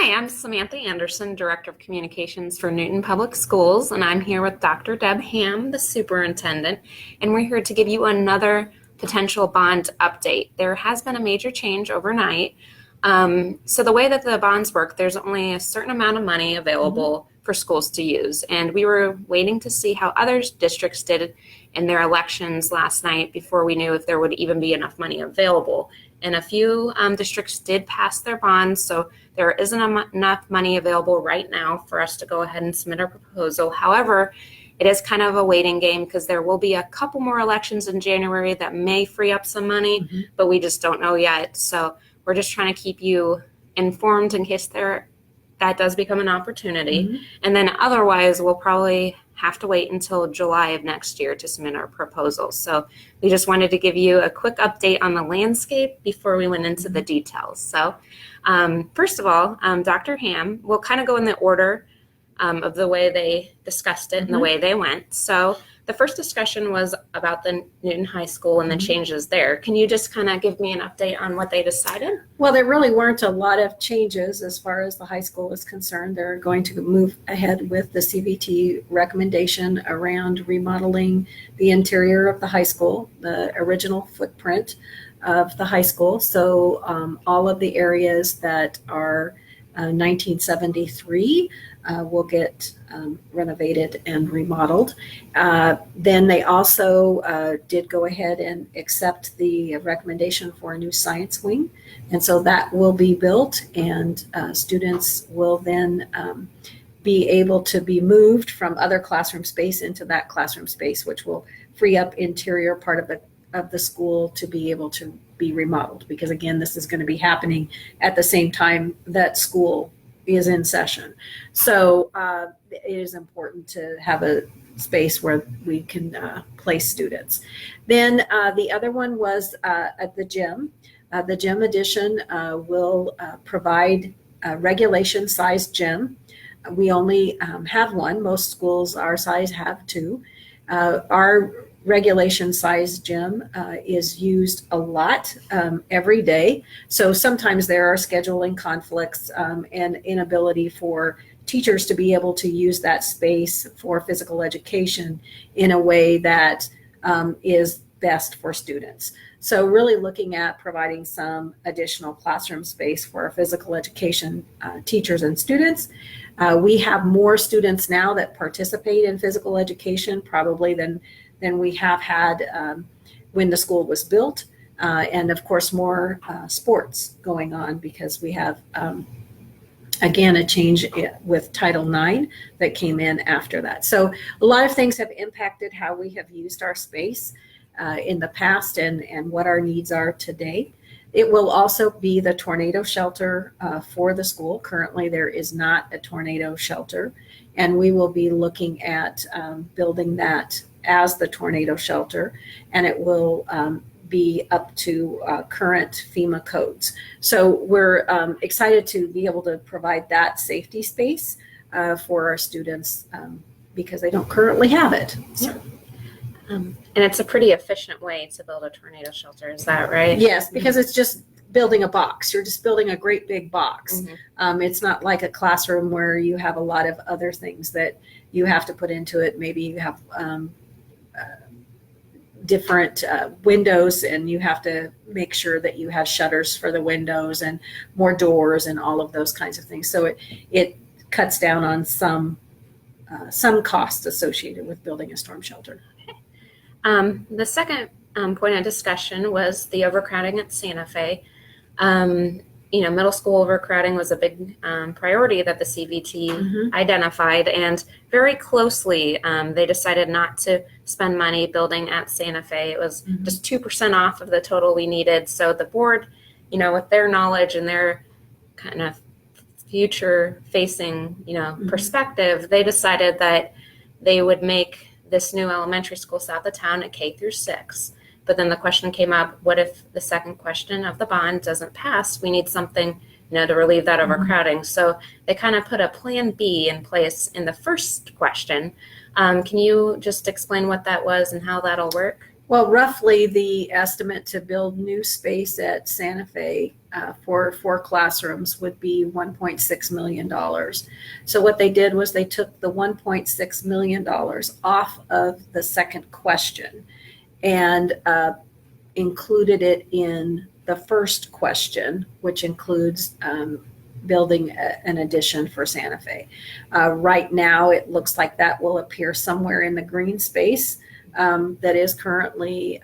Hi, I'm Samantha Anderson, Director of Communications for Newton Public Schools, and I'm here with Dr. Deb Ham, the superintendent, and we're here to give you another potential bond update. There has been a major change overnight. So the way that the bonds work, there's only a certain amount of money available for schools to use, and we were waiting to see how other districts did in their elections last night before we knew if there would even be enough money available. And a few districts did pass their bonds, so there isn't enough money available right now for us to go ahead and submit our proposal. However, it is kind of a waiting game because there will be a couple more elections in January that may free up some money, but we just don't know yet. So we're just trying to keep you informed in case that does become an opportunity. And then otherwise, we'll probably have to wait until July of next year to submit our proposals. So we just wanted to give you a quick update on the landscape before we went into the details. So first of all, Dr. Ham, we'll kind of go in the order of the way they discussed it and the way they went. So the first discussion was about the Newton High School and the changes there. Can you just kind of give me an update on what they decided? Well, there really weren't a lot of changes as far as the high school is concerned. They're going to move ahead with the CVT recommendation around remodeling the interior of the high school, the original footprint of the high school. So all of the areas that are 1973 will get renovated and remodeled. Then they also did go ahead and accept the recommendation for a new science wing. And so that will be built, and students will then be able to be moved from other classroom space into that classroom space, which will free up interior part of the school to be able to be remodeled. Because again, this is going to be happening at the same time that school is in session. So it is important to have a space where we can place students. Then the other one was at the gym. The gym addition will provide a regulation-sized gym. We only have one. Most schools our size have two. Our regulation size gym is used a lot every day. So sometimes there are scheduling conflicts and inability for teachers to be able to use that space for physical education in a way that is best for students. So really looking at providing some additional classroom space for our physical education teachers and students. We have more students now that participate in physical education probably than we have had when the school was built. And of course, more sports going on because we have, again, a change with Title IX that came in after that. So a lot of things have impacted how we have used our space in the past and what our needs are today. It will also be the tornado shelter for the school. Currently, there is not a tornado shelter, and we will be looking at building that as the tornado shelter, and it will be up to current FEMA codes. So we're excited to be able to provide that safety space for our students because they don't currently have it. So. And it's a pretty efficient way to build a tornado shelter, is that right? Yes, because it's just building a box. You're just building a great big box. It's not like a classroom where you have a lot of other things that you have to put into it. Maybe you have different windows, and you have to make sure that you have shutters for the windows and more doors and all of those kinds of things. So it cuts down on some costs associated with building a storm shelter. The second point of discussion was the overcrowding at Santa Fe. Middle school overcrowding was a big priority that the CVT identified, and very closely they decided not to spend money building at Santa Fe. It was just 2% off of the total we needed. So the board, with their knowledge and their kind of future facing, perspective, they decided that they would make this new elementary school south of town at K through 6. But then the question came up, what if the second question of the bond doesn't pass? We need something, to relieve that overcrowding. So they kind of put a plan B in place in the first question. Can you just explain what that was and how that'll work? Well, roughly the estimate to build new space at Santa Fe for 4 classrooms would be $1.6 million. So what they did was they took the $1.6 million off of the second question and included it in the first question, which includes building an addition for Santa Fe. Right now, it looks like that will appear somewhere in the green space that is currently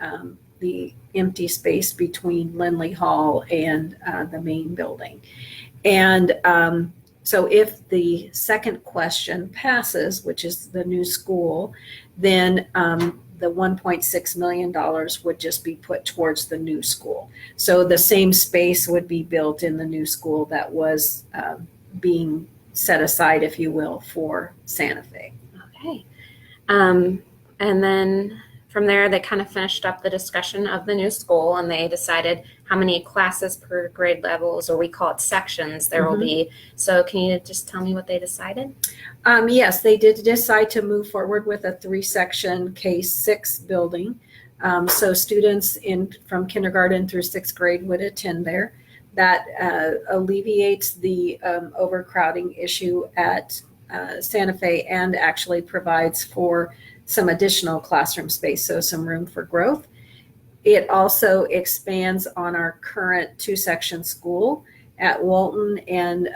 the empty space between Lindley Hall and the main building. And so if the second question passes, which is the new school, then the $1.6 million would just be put towards the new school. So the same space would be built in the new school that was being set aside, if you will, for Santa Fe. Okay. And then from there, they kind of finished up the discussion of the new school, and they decided how many classes per grade levels, or we call it sections, there will be. So can you just tell me what they decided? Yes, they did decide to move forward with a 3-section K-6 building. So students from kindergarten through 6th grade would attend there. That alleviates the overcrowding issue at Santa Fe and actually provides for some additional classroom space, so some room for growth. It also expands on our current 2-section school at Walton and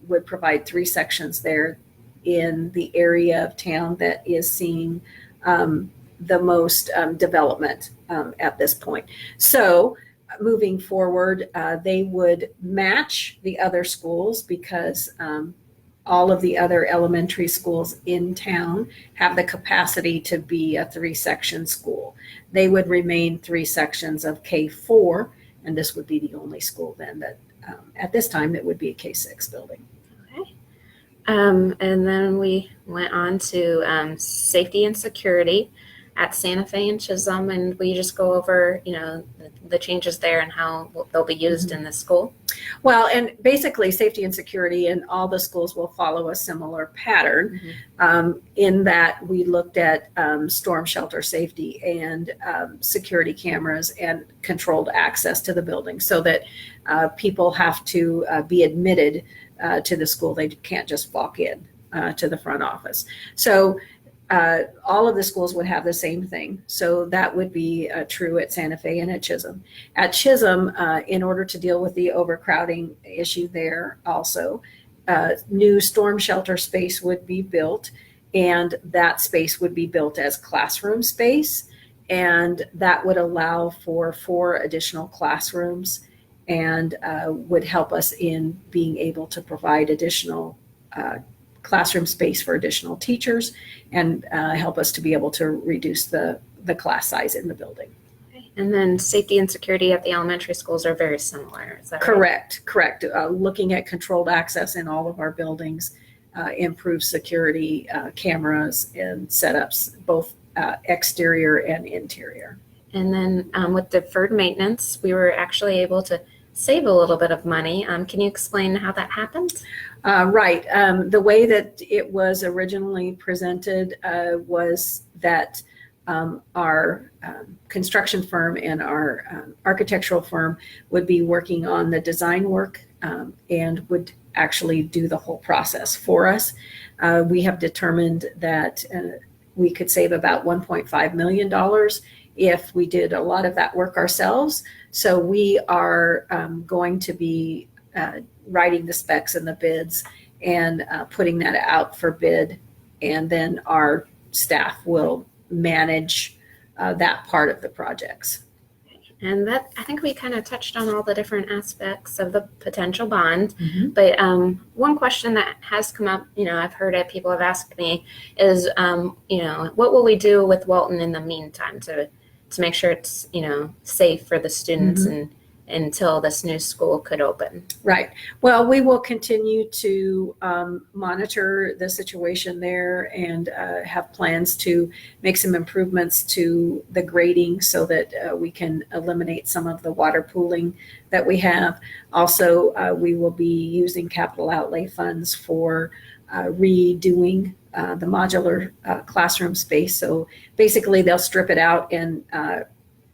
would provide 3 sections there in the area of town that is seeing the most development at this point. So moving forward, they would match the other schools because all of the other elementary schools in town have the capacity to be a 3-section school. They would remain 3 sections of K-4, and this would be the only school then that at this time it would be a K-6 building. Okay. And then we went on to safety and security at Santa Fe and Chisholm, and we just go over, the changes there and how they'll be used in the school. Well, and basically safety and security in all the schools will follow a similar pattern in that we looked at storm shelter safety and security cameras and controlled access to the building so that people have to be admitted to the school. They can't just walk in to the front office. So all of the schools would have the same thing. So that would be true at Santa Fe and at Chisholm. At Chisholm, in order to deal with the overcrowding issue there also, new storm shelter space would be built, and that space would be built as classroom space, and that would allow for 4 additional classrooms and would help us in being able to provide additional classroom space for additional teachers and help us to be able to reduce the class size in the building. Okay. And then safety and security at the elementary schools are very similar. Is that Correct. Looking at controlled access in all of our buildings, improved security cameras and setups, both exterior and interior. And then with deferred maintenance, we were actually able to save a little bit of money. Can you explain how that happened? Right. The way that it was originally presented was that our construction firm and our architectural firm would be working on the design work and would actually do the whole process for us. We have determined that we could save about $1.5 million if we did a lot of that work ourselves. So we are going to be writing the specs and the bids and putting that out for bid. And then our staff will manage that part of the projects. And that, I think we kind of touched on all the different aspects of the potential bond. But one question that has come up, I've heard it, people have asked me is, what will we do with Walton in the meantime to make sure it's, safe for the students and until this new school could open? Right. Well, we will continue to monitor the situation there and have plans to make some improvements to the grading so that we can eliminate some of the water pooling that we have. Also, we will be using capital outlay funds for redoing the modular classroom space. So basically they'll strip it out and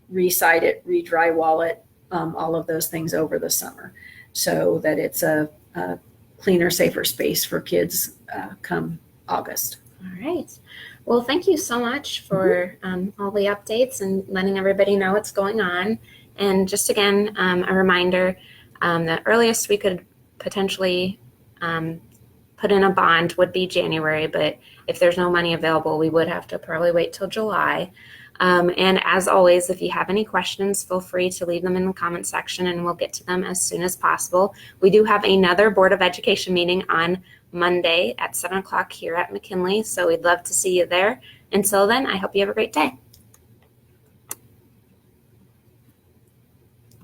re-side it, re-drywall it, all of those things over the summer, so that it's a cleaner, safer space for kids come August. All right. Well, thank you so much for all the updates and letting everybody know what's going on. And just again, a reminder, the earliest we could potentially put in a bond would be January, but if there's no money available, we would have to probably wait till July. And as always, if you have any questions, feel free to leave them in the comment section and we'll get to them as soon as possible. We do have another Board of Education meeting on Monday at 7 o'clock here at McKinley, so we'd love to see you there. Until then, I hope you have a great day.